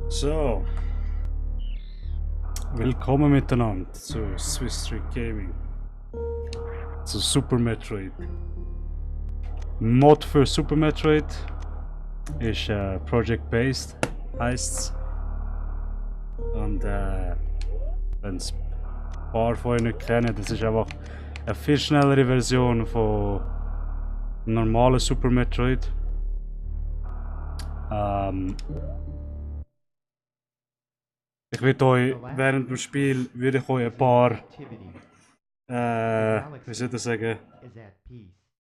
So, willkommen miteinander zu Swiss Street Gaming, zu Super Metroid. Mod für Super Metroid ist Project-based, heißt's. Und wenn es ein paar von euch nicht kennen, das ist einfach eine viel schnellere Version von normalen Super Metroid. Ich werde euch während dem Spiel ein paar wie soll ich sagen,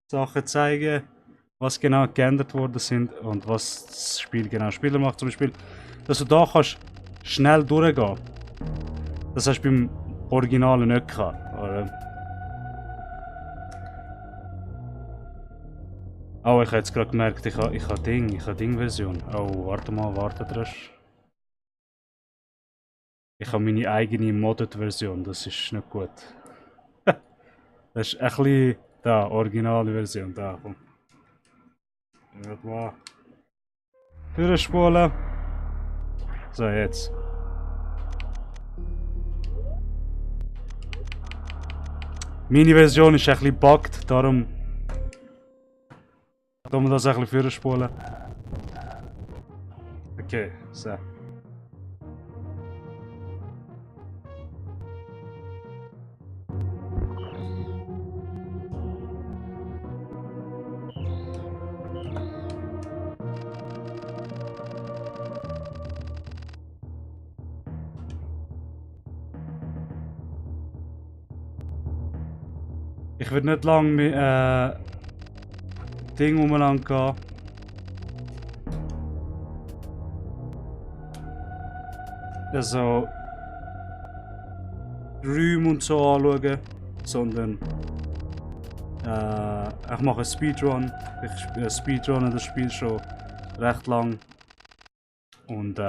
Sachen zeigen, was genau geändert worden sind und was das Spiel genau spieler macht. Zum Beispiel, dass du da kannst schnell durchgehen. Das hast du beim Originalen nicht gehabt, oder? Oh, ich habe jetzt gerade gemerkt, ich habe Ding-Version. Oh, warte mal, ich habe meine eigene Modded-Version, das ist nicht gut. Das ist ein bisschen da, originale Version, da, komm. Warte mal. Vorspulen. So, jetzt. Meine Version ist ein bisschen bugged, darum tun wir das ein bisschen vorspulen. Okay, so. Ich werde nicht lange mit Ding umeinander gehen. Also Räume und so anschauen, sondern ich mache einen Speedrun. Ich speedrunne das Spiel schon recht lang und ich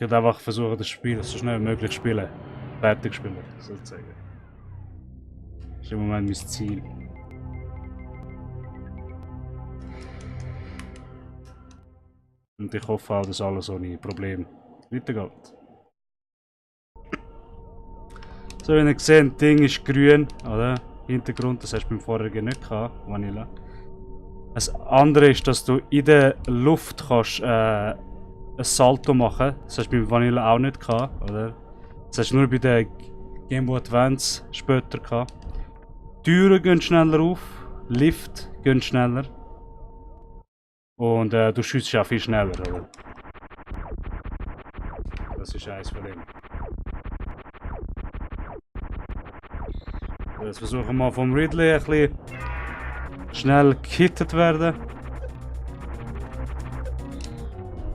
werde einfach versuchen, das Spiel so schnell wie möglich spielen, fertig spielen, sozusagen. Das ist im Moment mein Ziel. Und ich hoffe auch, dass alles ohne Probleme weitergeht. So, wie ihr seht, das Ding ist grün, oder? Hintergrund, das hast du beim vorherigen nicht gehabt, Vanilla. Das andere ist, dass du in der Luft kannst, ein Salto machen. Das hast du beim Vanilla auch nicht gehabt, oder? Das hast du nur bei der Game Boy Advance später gehabt. Türen gehen schneller auf, Lift gehen schneller. Und du schießt auch viel schneller, oder? Das ist eins von dem. Jetzt versuchen wir mal vom Ridley ein bisschen schnell gehittet werden.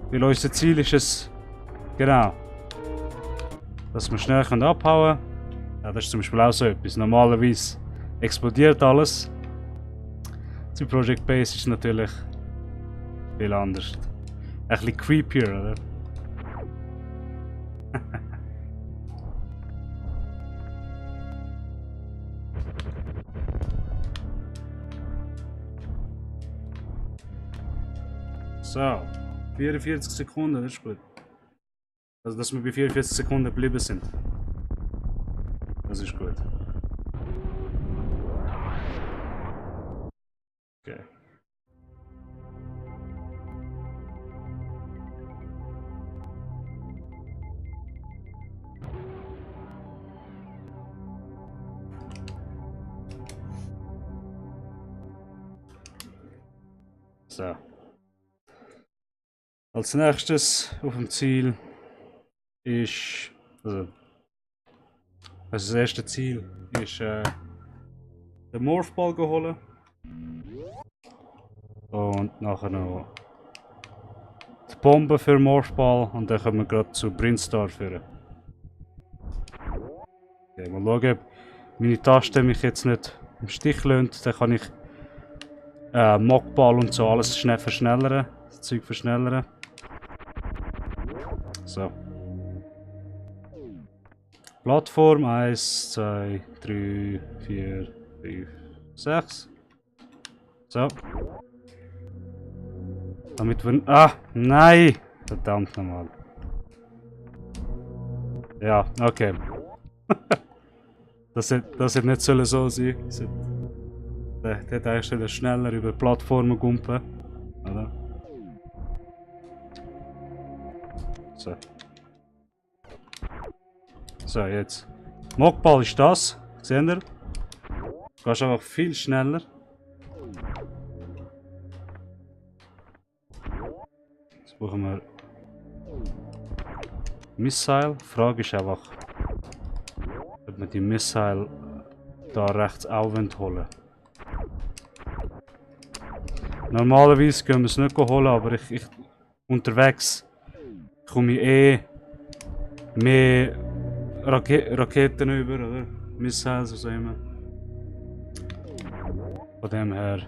Weil unser Ziel ist es, genau, dass wir schnell abhauen können. Ja, das ist zum Beispiel auch so etwas. Normalerweise explodiert alles. Bei Project Base ist natürlich viel anders. Ein bisschen creepier, oder? So, 44 Sekunden, das ist gut. Also, dass wir bei 44 Sekunden geblieben sind. Das ist gut. Okay. So. Als nächstes auf dem Ziel ist, also das erste Ziel ist den Morphball holen und nachher noch die Bombe für Morphball und dann können wir gerade zu Brinstar führen. Okay, mal schauen, ob meine Taste mich jetzt nicht im Stich lässt, dann kann ich Mockball und so alles schnell verschnellern, das Zeug verschnellern. So. Plattform 1, 2, 3, 4, 5, 6. So. Damit wir... Ah, nein! Verdammt nochmal. Ja, okay. das hätte nicht so sein sollen. Der hätte eigentlich schneller über Plattformen gumpen. Oder? So. So, jetzt. Mockball ist das. Seht ihr? Du gehst einfach viel schneller. Jetzt brauchen wir Missile. Die Frage ist einfach, ob wir die Missile da rechts auch holen. Normalerweise können wir es nicht holen, aber ich unterwegs komme ich eh mehr Raketen über, oder? Missiles oder so immer. Von dem her.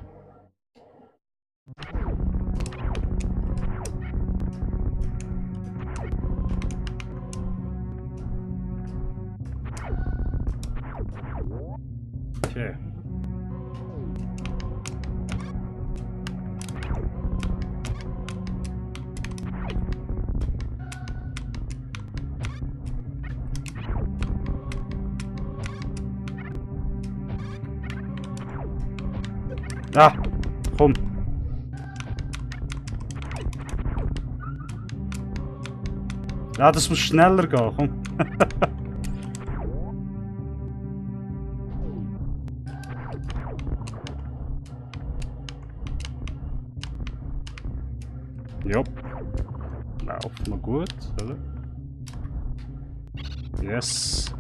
Okay. Ah, komm. Ja, das muss schneller gehen, komm. Ja. Läuft mal gut, oder? Yes.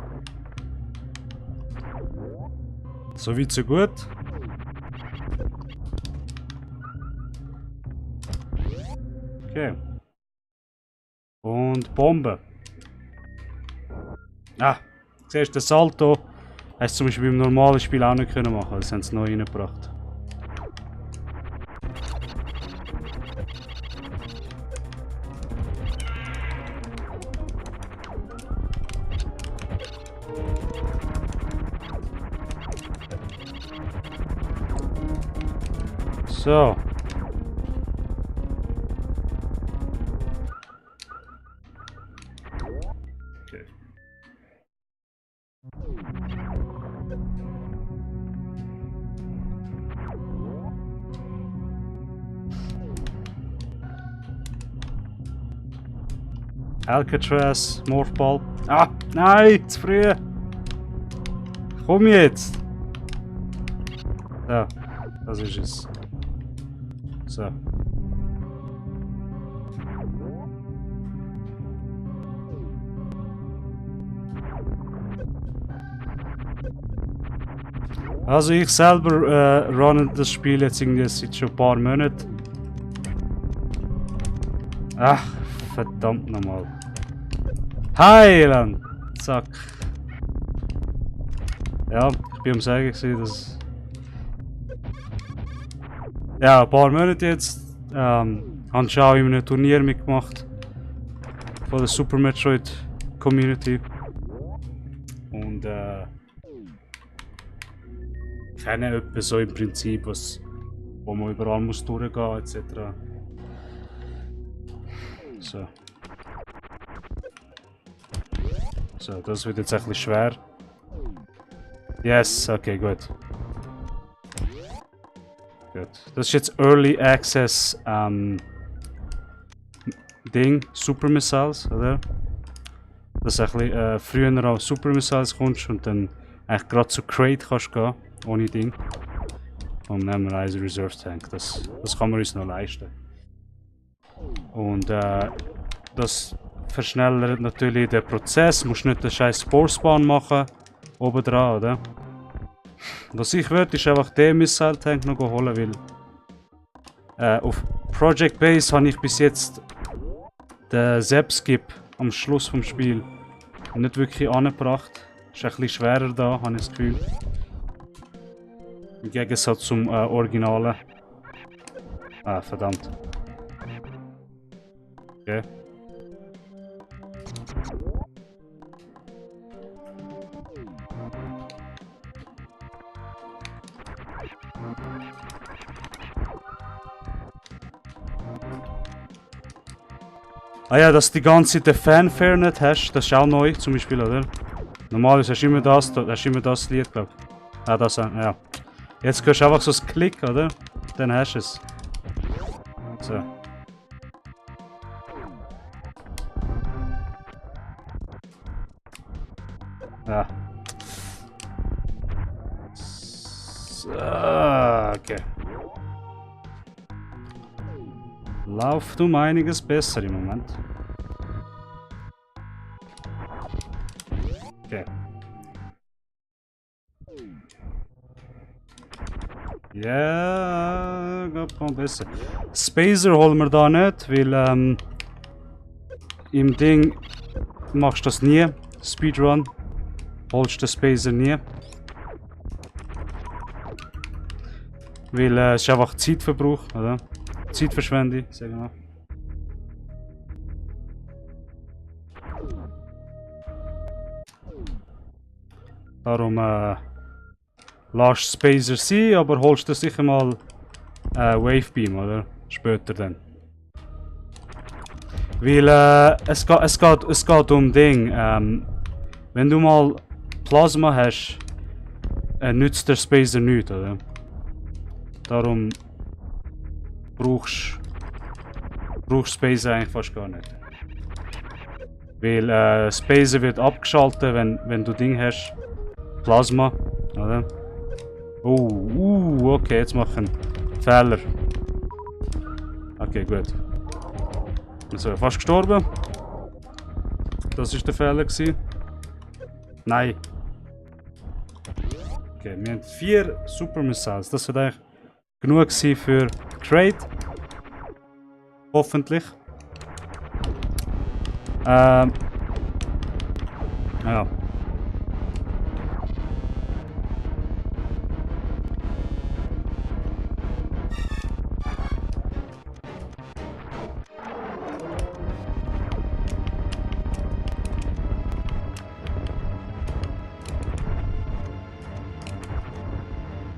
So weit, so gut. Okay. Und Bombe. Ah, siehst du, den Salto hast du zum Beispiel beim normalen Spiel auch nicht machen können. Das haben sie neu reingebracht. So. Okay. Alcatraz, Morphball. Ah, nein, zu früh. Komm jetzt. Ja, das ist es. So. Also ich selber runne das Spiel jetzt irgendwie seit schon ein paar Monaten. Ach, verdammt nochmal. Heiland! Zack. Ja, ich bin am Sagen gewesen, dass... Ja, ein paar Monate jetzt. Haben schon auch in einem Turnier mitgemacht. Von der Super Metroid Community. Und kennen etwa so im Prinzip, wo man überall muss durchgehen etc. So. So, das wird jetzt ein bisschen schwer. Yes, okay, gut. Gut. Das ist jetzt Early Access Ding, Super Missiles, oder? Dass du ein bisschen früher auf Super Missiles kommst und dann eigentlich gerade zu Crate kannst gehen, ohne Ding. Und dann nehmen wir einen Reserve Tank, das kann man uns noch leisten. Und das verschnellert natürlich den Prozess, du musst nicht den scheiß Sporespawn machen, oben dran, oder? Was ich würde, ist einfach den Missile Tank noch holen, weil auf Project Base habe ich bis jetzt den Zepskip am Schluss vom Spiel nicht wirklich angebracht. Ist ein bisschen schwerer da, habe ich das Gefühl. Im Gegensatz zum Originalen. Ah, verdammt. Okay. Ah ja, dass du die ganze Zeit den Fanfare nicht hast, das ist auch neu zum Beispiel, oder? Normalerweise hast du immer das Lied, glaube ich. Ah, das, ja. Jetzt hörst du einfach so das Klick, oder? Dann hast du es. So. Ja. So, okay. Läuft um einiges besser im Moment. Okay. Ja, geht mal besser. Spacer holen wir da nicht, weil im Ding machst du das nie. Speedrun. Holst den Spacer nie. Weil es ist einfach Zeitverbrauch, oder? Zeitverschwendung, sagen wir mal. Darum lässt Spacer sein, aber holst du sicher mal Wavebeam, oder? Später dann. Weil es geht um Ding. Wenn du mal Plasma hast, nützt der Spacer nichts, oder? Darum brauchst Spacer eigentlich fast gar nicht. Weil Spacer wird abgeschaltet, wenn du Ding hast. Plasma, oder? Oh, okay, jetzt machen Fehler. Okay, gut. Wir sind fast gestorben. Das war der Fehler gewesen. Nein. Okay, wir haben 4 Super Missiles. Das wird eigentlich genug sein für Crate. Hoffentlich. Ja.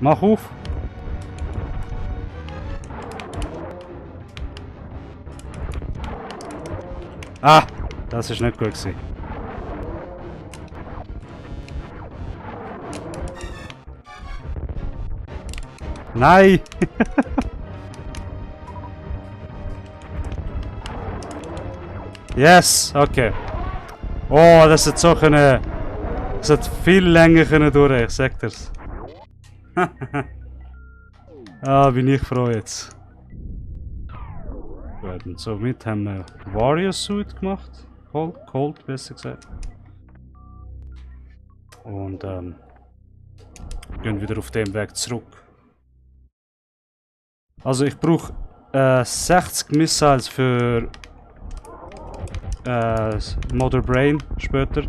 Mach auf! Ah! Das ist nicht gut gewesen. Nein! Yes! Okay. Oh, das hat so können. Das hat viel länger können durch, ich sag dir's. Ah, bin ich froh jetzt. Gut, und somit haben wir Warrior Suit gemacht. Cold, besser gesagt. Und gehen wieder auf dem Weg zurück. Also ich brauche 60 Missiles für Mother Brain später.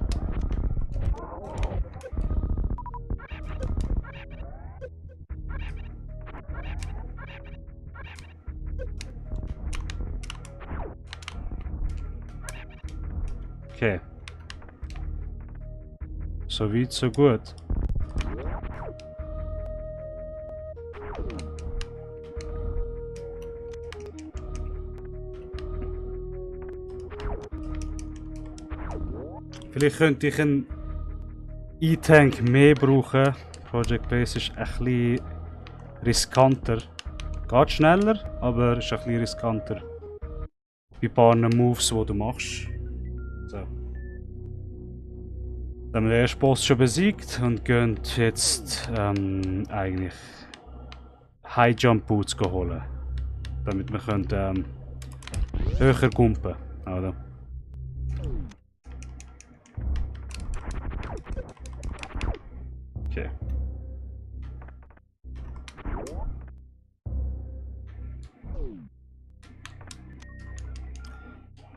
Okay. So weit, so gut. Vielleicht könnte ich einen E-Tank mehr brauchen, Project Base ist ein bisschen riskanter. Geht schneller, aber ist ein bisschen riskanter. Bei ein paar Moves, die du machst. So. Dann haben wir den ersten Boss schon besiegt und gehen jetzt eigentlich High Jump Boots holen. Damit wir können, höher gumpen, oder? Okay.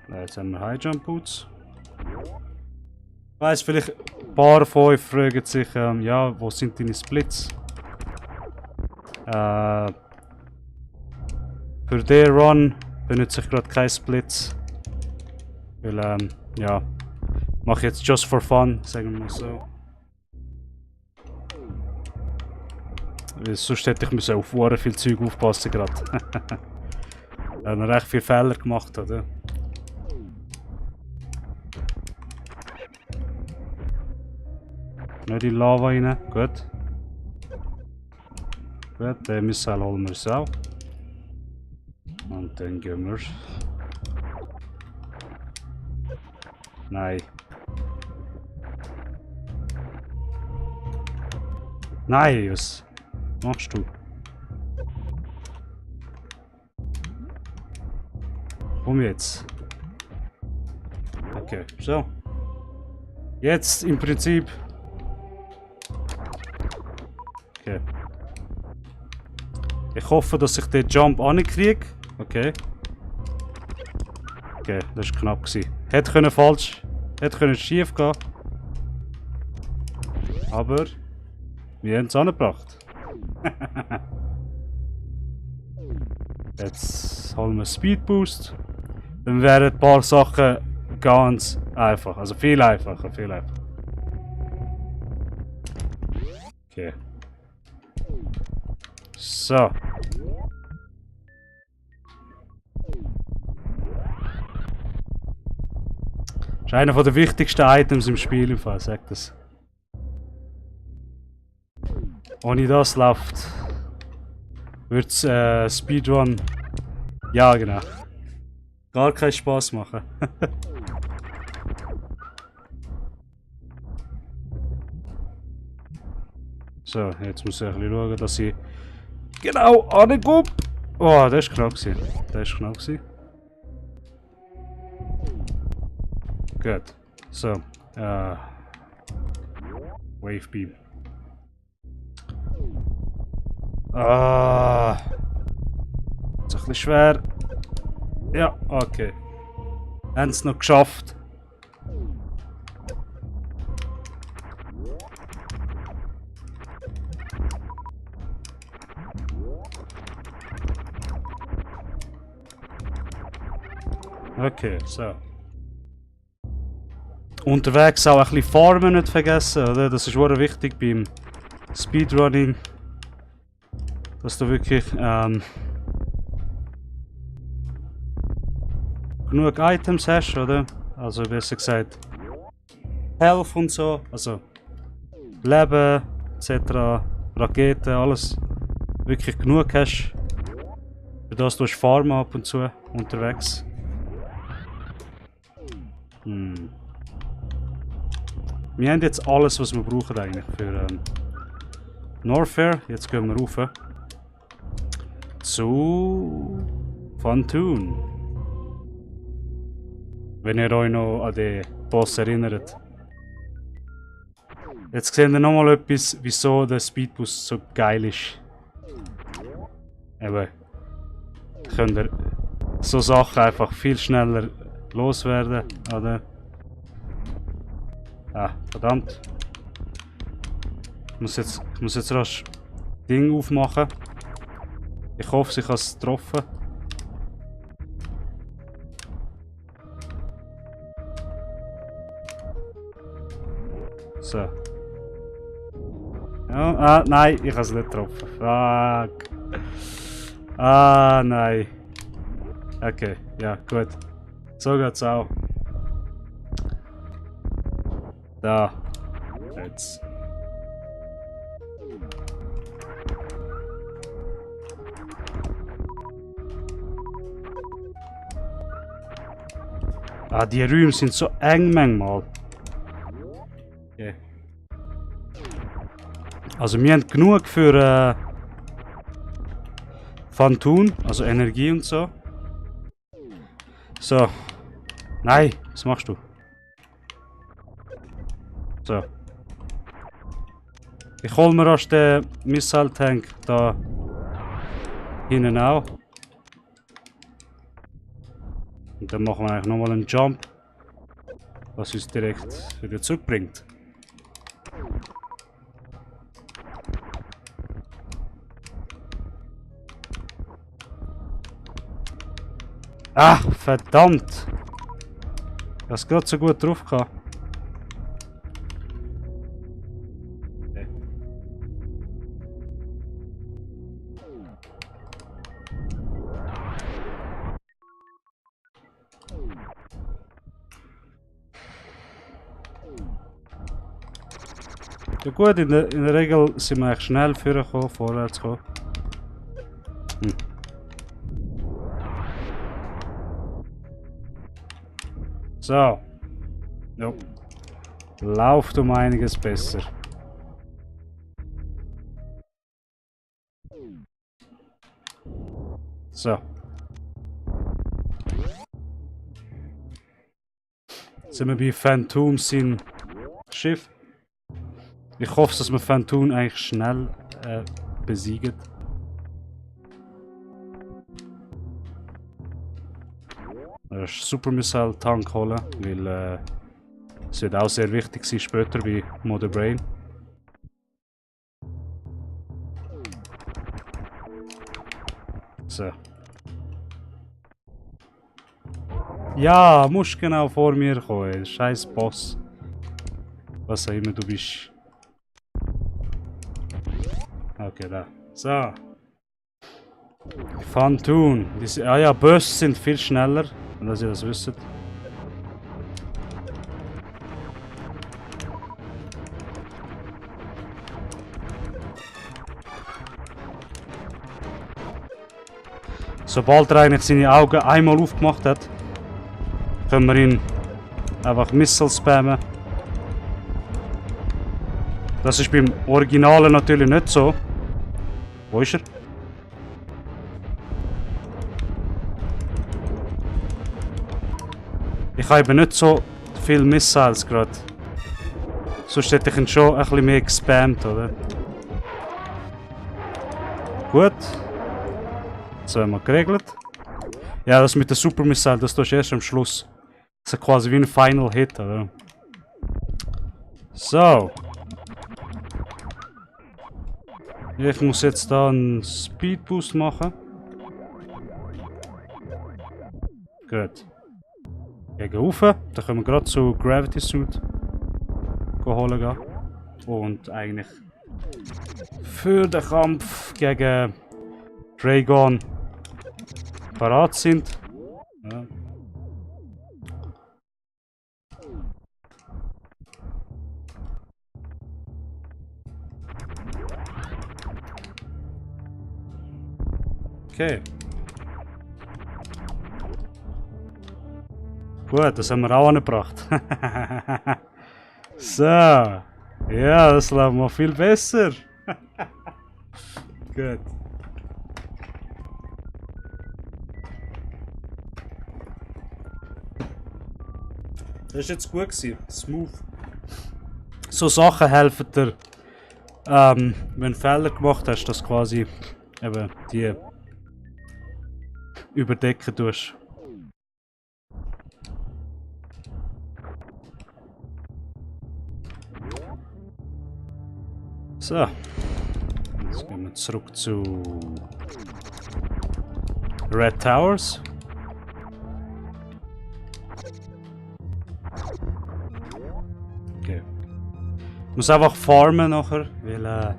Jetzt haben wir High Jump Boots. Ich weiss, vielleicht ein paar von euch fragen sich, ja, wo sind deine Splits? Für den Run benutze ich gerade keine Splits. Weil, ja, mache ich jetzt just for fun, sagen wir mal so. Weil sonst hätte ich auf sehr viel Zeug aufpassen gerade. Ich habe noch recht viele Fehler gemacht, oder? Nicht in Lava rein, gut. Gut, den Missile holen wir uns auch. Und dann gehen wir. Nein. Nein, was machst du? Komm jetzt. Okay, so. Jetzt im Prinzip. Okay. Ich hoffe, dass ich den Jump ankriege. Okay. Okay, das war knapp. Hätte können falsch. Hätte können schief gehen. Aber wir haben es angebracht. Jetzt holen wir Speed Boost. Dann wären ein paar Sachen ganz einfach. Also viel einfacher, viel einfacher. Okay. So. Das ist einer der wichtigsten Items im Spiel im Fall, sagt das. Ohne das läuft. Wird's Speedrun. Ja, genau. Gar keinen Spaß machen. So, jetzt muss ich ein bisschen schauen, dass ich genau ankomme. Oh, das war knapp. Das war knapp. Gut. So. Wave Beam. Ah. Ist ein bisschen schwer. Ja, okay. Haben es noch geschafft. Okay, so. Unterwegs auch ein bisschen Farmen nicht vergessen, oder? Das ist sehr wichtig beim Speedrunning. Dass du wirklich genug Items hast, oder? Also besser gesagt Health und so, also Leben etc. Raketen, alles wirklich genug hast. Für das du farmen ab und zu unterwegs. Wir haben jetzt alles, was wir brauchen eigentlich für Norfair. Jetzt gehen wir rauf zu Phantoon. Wenn ihr euch noch an den Boss erinnert. Jetzt seht ihr nochmal etwas, wieso der Speedboost so geil ist. Eben, könnt ihr so Sachen einfach viel schneller loswerden, oder? Ah, verdammt. Ich muss jetzt rasch Ding aufmachen. Ich hoffe, ich habe es getroffen. So. Ja, nein, ich habe es nicht getroffen. Fuck. Ah, nein. Okay, ja, gut. So geht's auch. Da. Jetzt. Ah, die Räume sind so eng manchmal. Okay. Also wir haben genug für Phantom, also Energie und so. So. Nein, was machst du? So. Ich hol mir erst den Missile Tank da hinten auch. Und dann machen wir eigentlich nochmal einen Jump, was uns direkt wieder zurückbringt. Ah, verdammt! Ich hab's gerade so gut drauf gehabt. Okay. Ja gut, in der Regel sind wir eigentlich schnell vorgekommen, vorwärts gekommen. So. Ja. Läuft um einiges besser. So. Jetzt sind wir bei Phantom sein Schiff. Ich hoffe, dass wir Phantom eigentlich schnell besiegen. Super Missile Tank holen, weil es wird auch sehr wichtig sein später bei Mother Brain. So. Ja, musst genau vor mir kommen, scheiß Boss. Was auch immer du bist. Okay, da. So. Phantom. Ah ja, Bursts sind viel schneller, dass ihr das wisst. Sobald er eigentlich seine Augen einmal aufgemacht hat, können wir ihn einfach Missile spammen. Das ist beim Originalen natürlich nicht so. Wo ist er? Ich habe eben nicht so viele Missiles gerade. Sonst hätte ich ihn schon ein bisschen mehr gespammt, oder? Gut. So haben wir geregelt. Ja, das mit der Super Missile, das tust du erst am Schluss. Das ist quasi wie ein Final Hit, oder? So. Ich muss jetzt da einen Speed Boost machen. Gut. Gegen rauf. Dann können wir gerade zu Gravity Suit holen gehen. Und eigentlich für den Kampf gegen Dragon parat sind. Ja. Okay. Gut, das haben wir auch angebracht. So. Ja, das läuft mal viel besser. Gut. Das ist jetzt gut gewesen. Smooth. So Sachen helfen dir, wenn du Fehler gemacht hast, dass quasi eben die überdecken tust. So. Jetzt gehen wir zurück zu Red Towers. Okay. Ich muss einfach farmen nachher, weil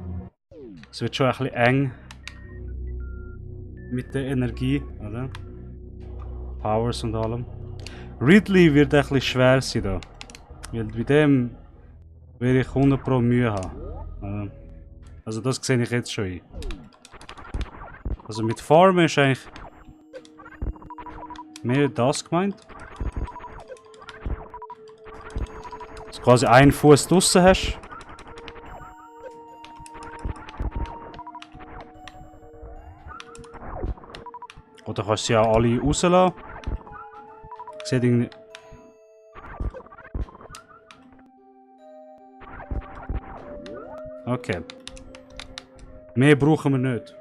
es wird schon ein bisschen eng mit der Energie, oder? Powers und allem. Ridley wird ein bisschen schwer sein da. Weil bei dem werde ich 100 Pro Mühe haben. Also das sehe ich jetzt schon ein. Also mit Farmen ist eigentlich mehr das gemeint. Dass du quasi einen Fuß draussen hast. Oder kannst du sie auch alle rauslassen. Sieht irgendwie... Okay. Mehr brauchen wir nicht.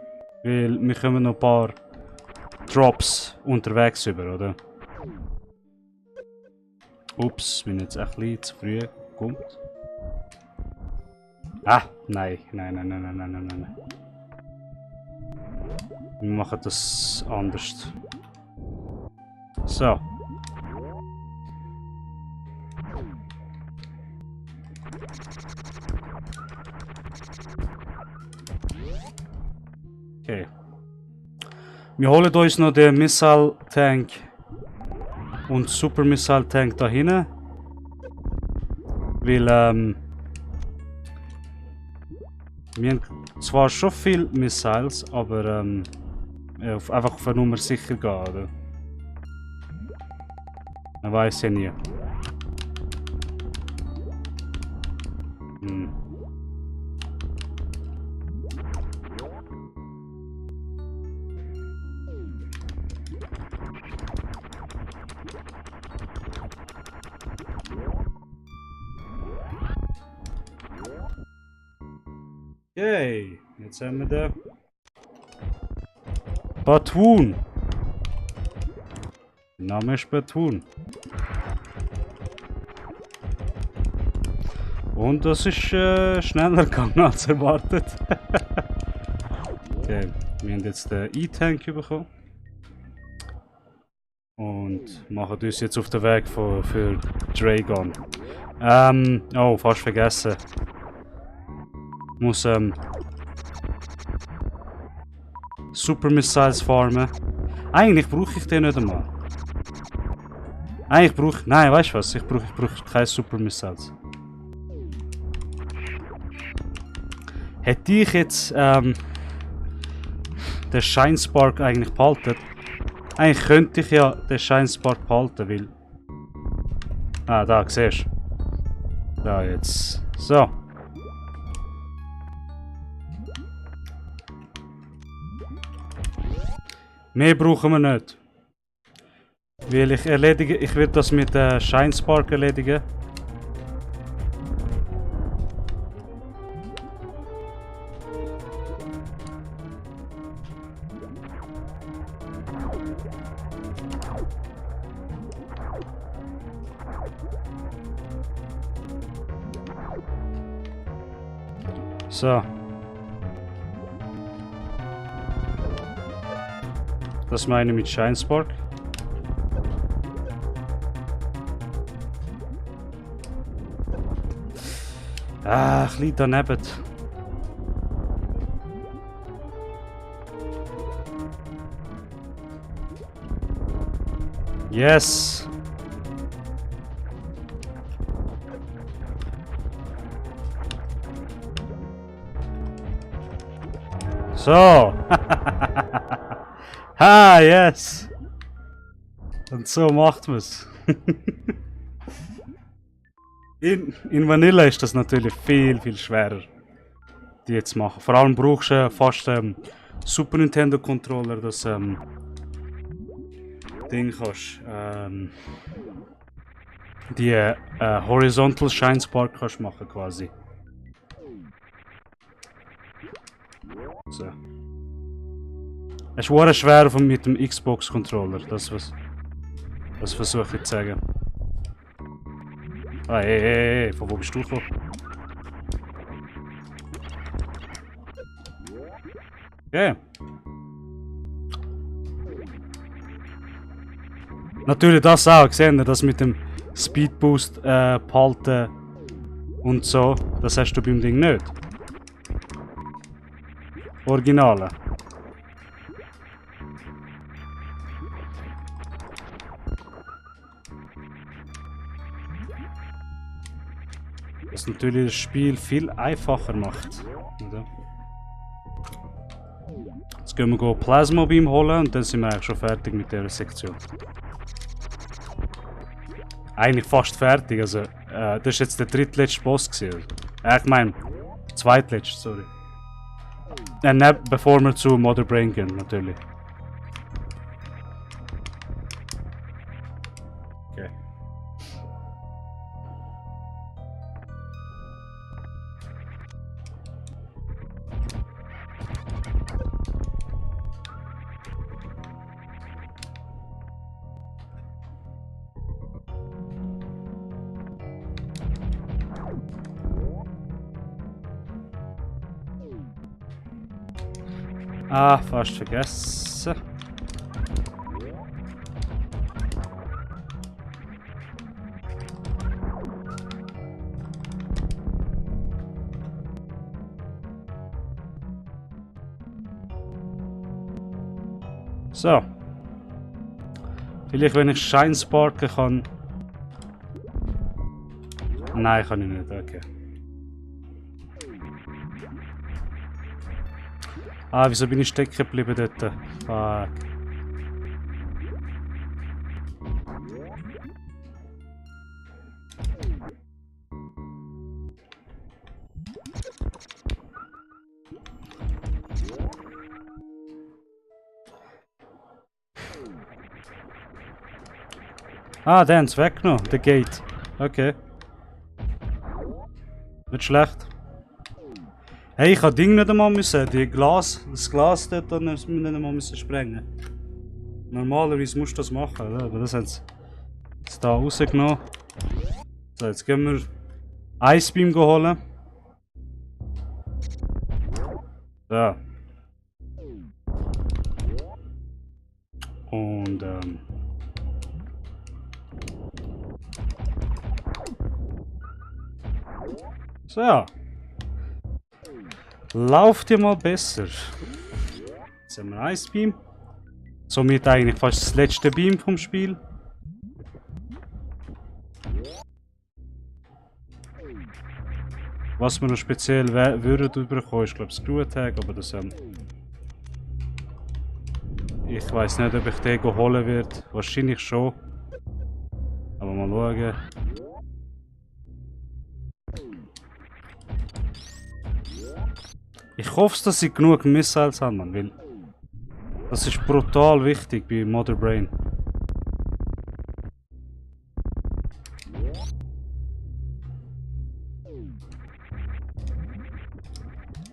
Weil wir kommen noch ein paar Drops unterwegs über, oder? Ups, bin jetzt ein bisschen zu früh gekommen. Ah, nein. Wir machen das anders. So. Okay. Wir holen uns noch den Missile Tank und Super Missile Tank da hinten. Weil, wir haben zwar schon viele Missiles, aber einfach auf eine Nummer sicher gehen, oder? Man weiß ja nie. Okay, jetzt haben wir den Batun. Der Name ist Batun. Und das ist schneller gegangen als erwartet. Okay, wir haben jetzt den E-Tank bekommen. Und machen uns jetzt auf den Weg für Dragon. Oh, fast vergessen. Muss Super Missiles farmen. Eigentlich brauche ich den nicht einmal. Eigentlich brauche ich... Nein, weißt du was? Ich brauche keine Super Missiles. Hätte ich jetzt den Shine Spark eigentlich behalten? Eigentlich könnte ich ja den Shine Spark behalten, weil... Ah, da, siehst du. Da jetzt. So. Mehr brauchen wir nicht. Weil ich werde das mit Shine Spark erledigen. So. Das meine ich mit Shine Spark. Ah, ein bisschen daneben. Yes! So! Ha, yes! Und so macht man es. In Vanilla ist das natürlich viel schwerer, die jetzt zu machen. Vor allem brauchst du fast Super Nintendo Controller, das Ding kannst. Die Horizontal Shine Spark kannst machen quasi. So. Es ist sehr schwer mit dem Xbox Controller, das versuche ich zu sagen. Ah, hey, von wo bist du gekommen? Okay. Natürlich das auch, gesehen, das mit dem Speed Boost behalten und so, das hast du beim Ding nicht. Originale. Was natürlich das Spiel viel einfacher macht. Oder? Jetzt gehen wir Plasma Beam holen und dann sind wir eigentlich schon fertig mit dieser Sektion. Eigentlich fast fertig, also das ist jetzt der drittletzte Boss gewesen. Ich meine, zweitletzte, sorry. Nicht bevor wir zu Mother Brain gehen, natürlich. Okay. Ah, fast vergessen. So. Vielleicht, wenn ich Shine sparken kann. Nein, kann ich nicht, okay. Ah, wieso bin ich stecken geblieben dort? Fuck. Ah, der hat's weggenommen, der Gate. Okay. Nicht schlecht. Hey, ich habe Ding nicht einmal müssen, das Glas dort nicht einmal müssen sprengen. Normalerweise musst du das machen, oder? Aber das haben sie da rausgenommen. So, jetzt gehen wir Ice Beam holen. So. Und so. Lauft dir mal besser. Jetzt haben wir Ice Beam. Somit eigentlich fast das letzte Beam vom Spiel. Was wir noch speziell würden bekommen, ist glaube ich Screw Attack, aber das ich weiß nicht, ob ich den holen werde. Wahrscheinlich schon. Aber mal schauen. Ich hoffe, dass sie genug Missiles haben, man, weil das ist brutal wichtig bei Mother Brain.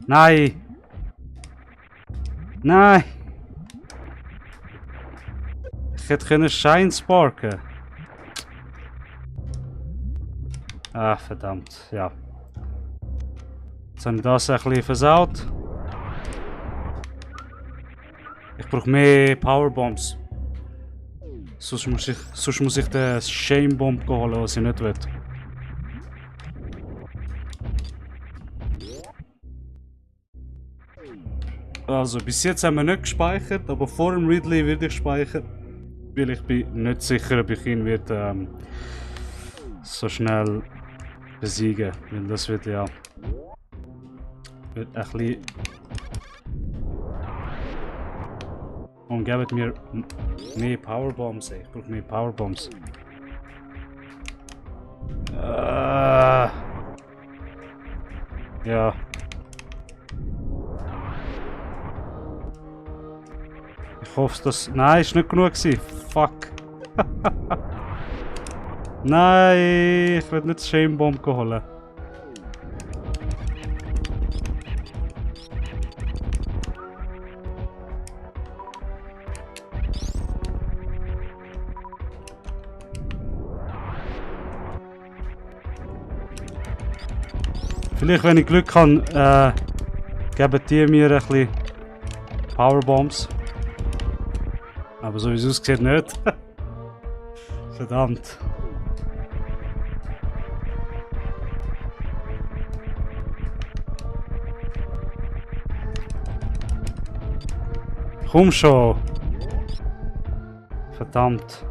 Nein! Nein! Ich hätte können Shine sparken. Ah, verdammt, ja. Jetzt habe ich das ein bisschen versaut. Ich brauche mehr Powerbombs. Sonst muss ich den Shame Bomb holen, was ich nicht will. Also, bis jetzt haben wir nicht gespeichert, aber vor dem Ridley werde ich speichern. Weil ich bin nicht sicher, ob ich ihn wird, so schnell besiegen. Weil das wird ja... Wird ein bisschen... Und gebt mir mehr Powerbombs, ey. Ich brauche mehr Powerbombs. Ja. Ich hoffe, dass... Nein, ist nicht genug gewesen. Fuck. Nein, ich will nicht das Shame Bomb holen. Vielleicht, wenn ich Glück habe, geben die mir ein bisschen Powerbombs. Aber so wie es aussieht, nicht. Verdammt. Komm schon. Verdammt.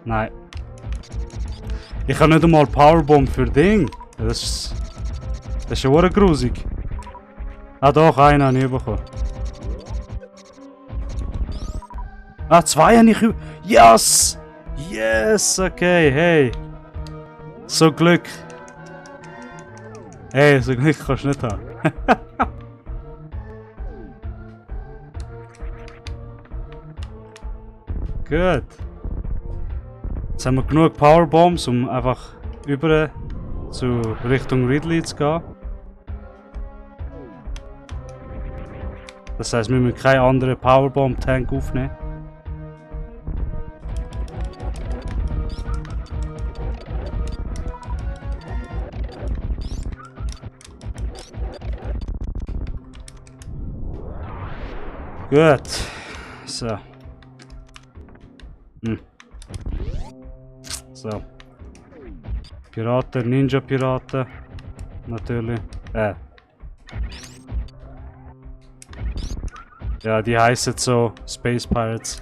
Nein. Ich habe nicht einmal Powerbomb für Ding. Das ist ja auch grusig. Ah doch, einen habe ich bekommen. Ah, zwei habe ich... Yes! Yes, okay, hey. So Glück. Hey, so Glück kannst du nicht haben. Gut. Jetzt haben wir genug Powerbombs, um einfach über zu Richtung Ridley zu gehen. Das heisst, wir müssen keinen anderen Powerbomb-Tank aufnehmen. Gut. So. So. Piraten, Ninja-Piraten. Natürlich. Ja, die heißen so Space Pirates.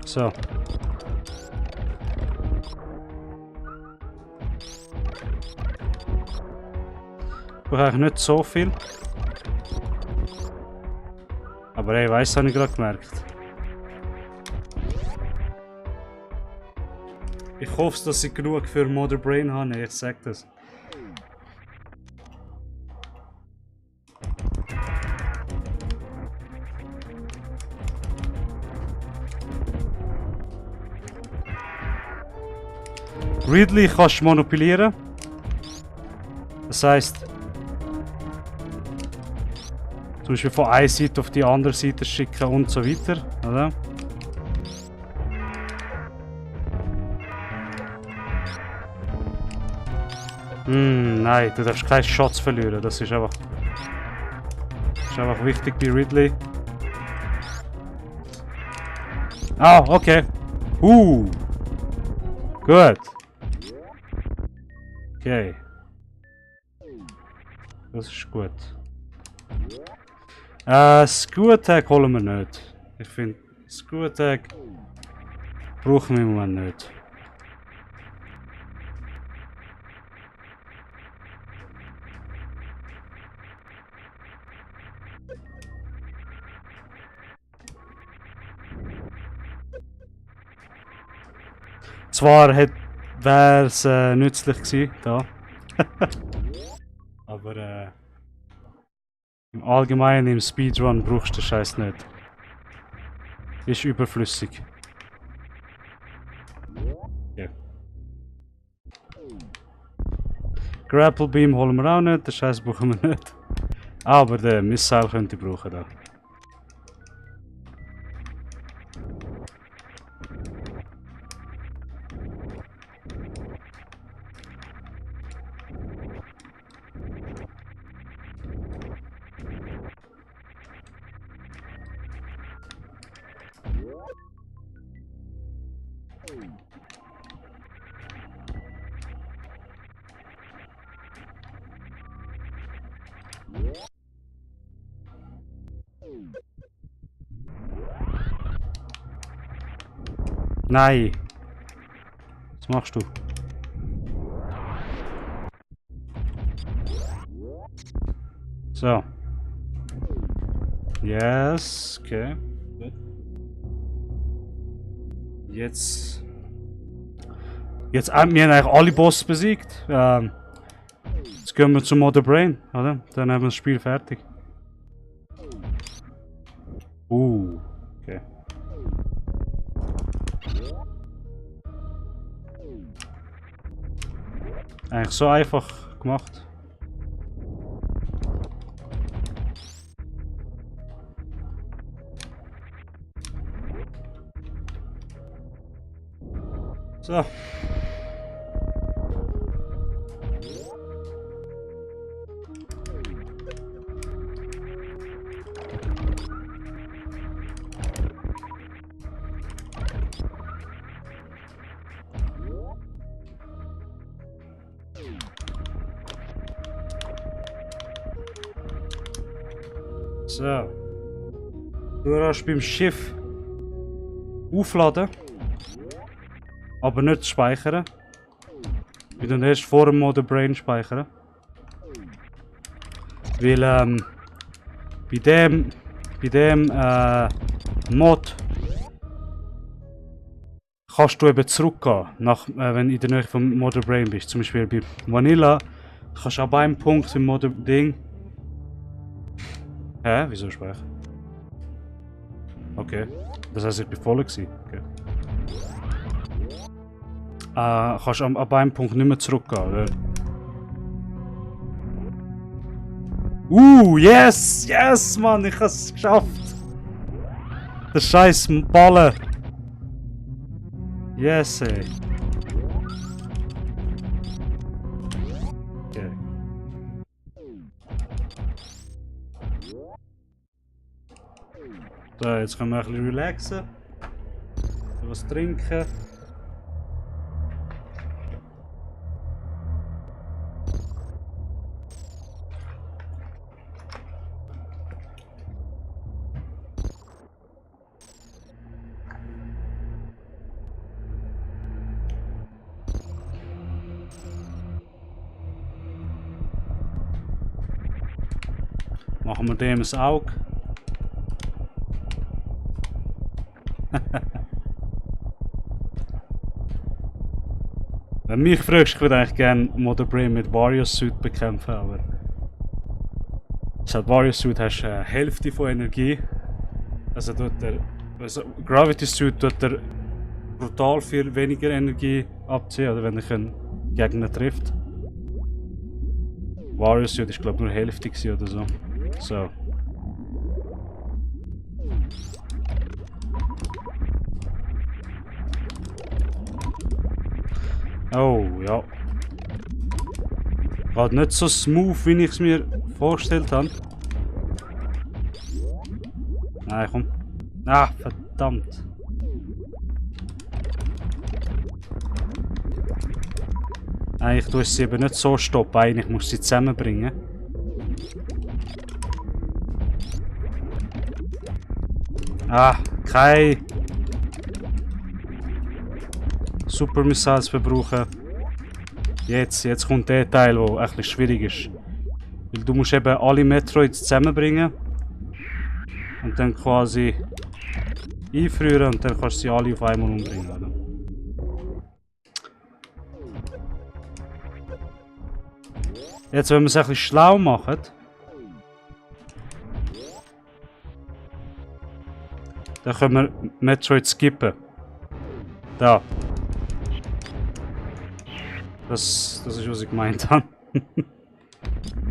So. Ich brauche eigentlich nicht so viel. Aber ey, weiss, habe ich gerade gemerkt. Ich hoffe, dass ich genug für Mother Brain habe, ich sag das. Ridley kannst du manipulieren. Das heisst, zum Beispiel von einer Seite auf die andere Seite schicken und so weiter, oder? Nein, du darfst keine Shots verlieren, das ist einfach wichtig bei Ridley. Ah, okay. Gut. Okay. Das ist gut. Screw Tag holen wir nicht. Ich finde, Screw Tag brauchen wir im Moment nicht. Zwar wäre es nützlich gewesen, da. Aber im Allgemeinen im Speedrun brauchst du den Scheiß nicht. Ist überflüssig. Ja. Grapple Beam holen wir auch nicht, den Scheiß brauchen wir nicht. Aber den Missile könnte ich brauchen da. Nein! Was machst du? So. Yes, okay. Jetzt wir haben eigentlich alle Bosse besiegt. Jetzt gehen wir zu Mother Brain, oder? Dann haben wir das Spiel fertig. Okay. Eigentlich so einfach gemacht. So. So. Du kannst beim Schiff aufladen, aber nicht speichern. Weil dann erst vor dem Mother Brain speichern. Weil bei dem Mod kannst du eben zurückgehen, wenn du in der Nähe vom Mother Brain bist. Zum Beispiel bei Vanilla kannst du ab einem Punkt im Mother Ding. Hä? Wieso speichern? Okay. Das heisst, ich bin voll gewesen. Okay. Kannst ab einem Punkt nicht mehr zurückgehen, oder? Yes! Yes, Mann, ich hab's geschafft! Der scheiß Ballen! Yes, ey! Okay. So, jetzt können wir ein bisschen relaxen. Was trinken. Machen wir dem ein Auge. Wenn mich fragst, ich würde eigentlich gerne Mother Brain mit Warrior Suit bekämpfen, aber statt Warrior Suit hast du eine Hälfte von Energie. Also Gravity Suit tut er brutal viel weniger Energie abziehen, oder wenn er einen Gegner trifft. Warrior Suit ist glaube ich nur Hälfte oder so. So. Oh, ja. Geht nicht so smooth, wie ich es mir vorgestellt habe. Nein, komm. Ah, verdammt. Eigentlich tue ich sie eben nicht so stoppen, eigentlich muss ich sie zusammenbringen. Ah, kein Super Missiles verbrauchen. Jetzt kommt der Teil, der etwas schwierig ist. Weil du musst eben alle Metroids zusammenbringen. Und dann quasi einfrieren und dann kannst du sie alle auf einmal umbringen. Oder? Jetzt, wenn wir es ein bisschen schlau machen, dann können wir Metroid skippen. Da. Das ist, was ich gemeint habe.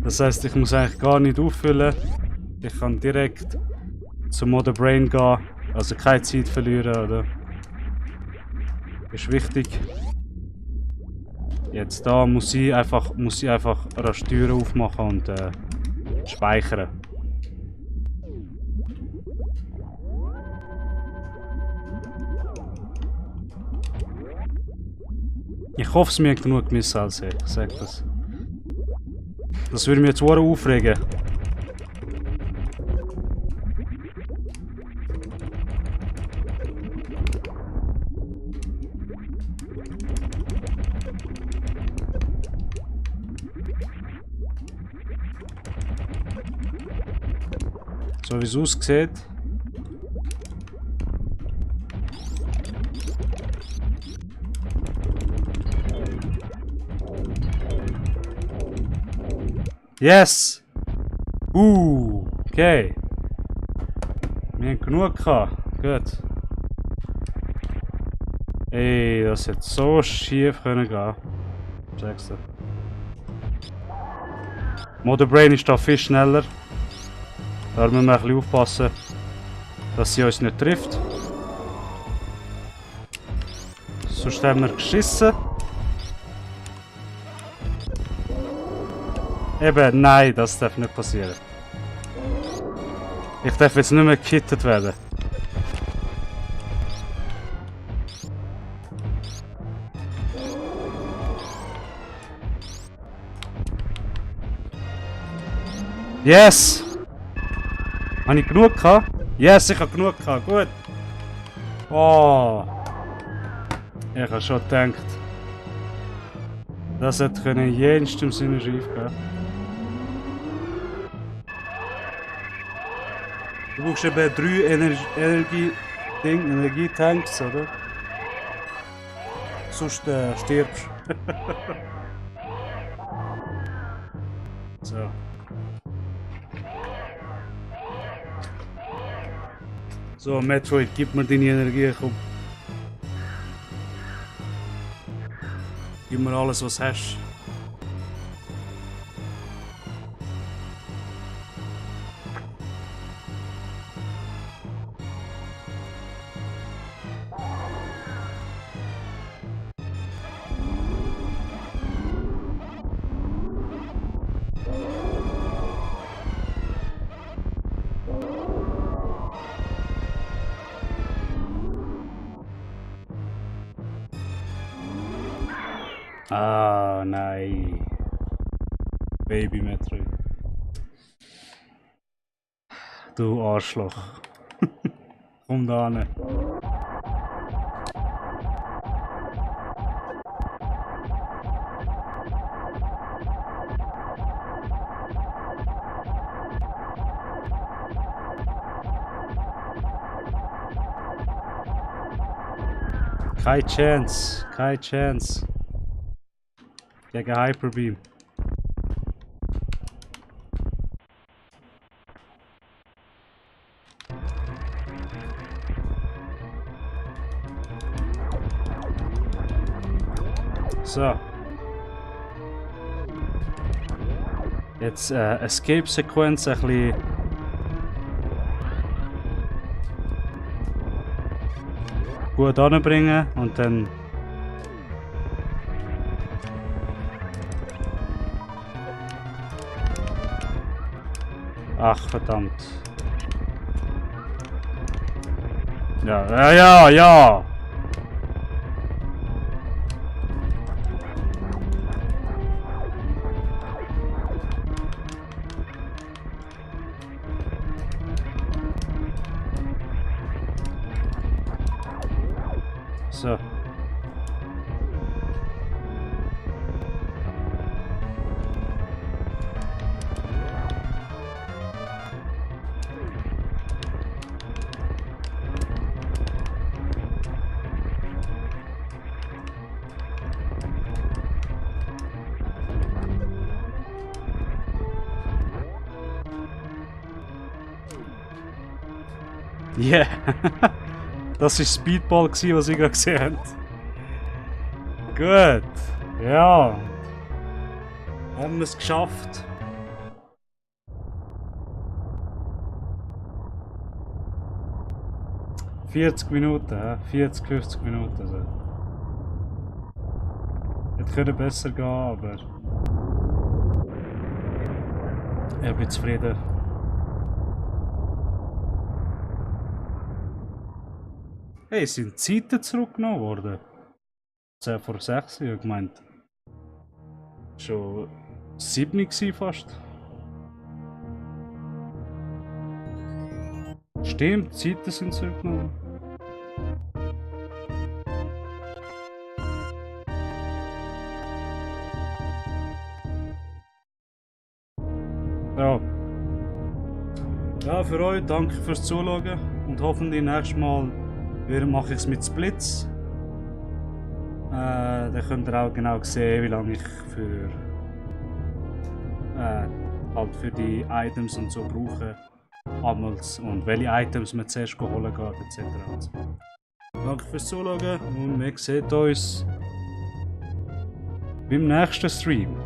Das heisst, ich muss eigentlich gar nicht auffüllen. Ich kann direkt zum Mother Brain gehen. Also keine Zeit verlieren, oder? Ist wichtig. Jetzt da muss ich einfach Rastüren aufmachen und speichern. Ich hoffe, es mir genug Missiles, ich sag das. Das würde mich jetzt auch aufregen. So wie es aussieht. Yes! Okay. Wir haben genug gehabt. Gut. Ey, das hätte so schief können gehen. Sagst du. Mother Brain ist da viel schneller. Da müssen wir ein bisschen aufpassen, dass sie uns nicht trifft. Sonst haben wir geschissen. Eben, nein, das darf nicht passieren. Ich darf jetzt nicht mehr gekittet werden. Yes! Habe ich genug gehabt? Yes, ich habe genug gehabt. Gut. Oh. Ich habe schon gedacht. Das hätte können in jenstem Sinne schief gehen. Du brauchst eben 3 Energietanks, oder? Sonst stirbst du. So. So, Metroid, gib mir deine Energie, komm. Gib mir alles, was du hast. Ah, nein. Baby Metroid. Du Arschloch. Komm da hin. Keine Chance. Keine Chance. Gegen Hyperbeam. So. Jetzt Escape-Sequenz ein bisschen. Gut anbringen und dann. Ach, verdammt. Ja. So. Yeah. Das war Speedball, was ich gerade gesehen habe. Gut. Ja. Haben wir es geschafft. ,40 ja? 40, 50 Minuten. Also. Hätte können besser gehen, aber ich bin zufrieden. Hey, sind Zeiten zurückgenommen worden? 10 vor 6, ich habe gemeint. Schon 7 war fast. Stimmt, Zeiten sind zurückgenommen. Ja. Ja, für euch danke fürs Zuschauen und hoffentlich nächstes Mal mache ich es mit Splits. Dann könnt ihr auch genau sehen, wie lange ich halt für die Items und so brauche. Amals und welche Items man zuerst holen geht, etc. Danke fürs Zuschauen und wir sehen uns beim nächsten Stream.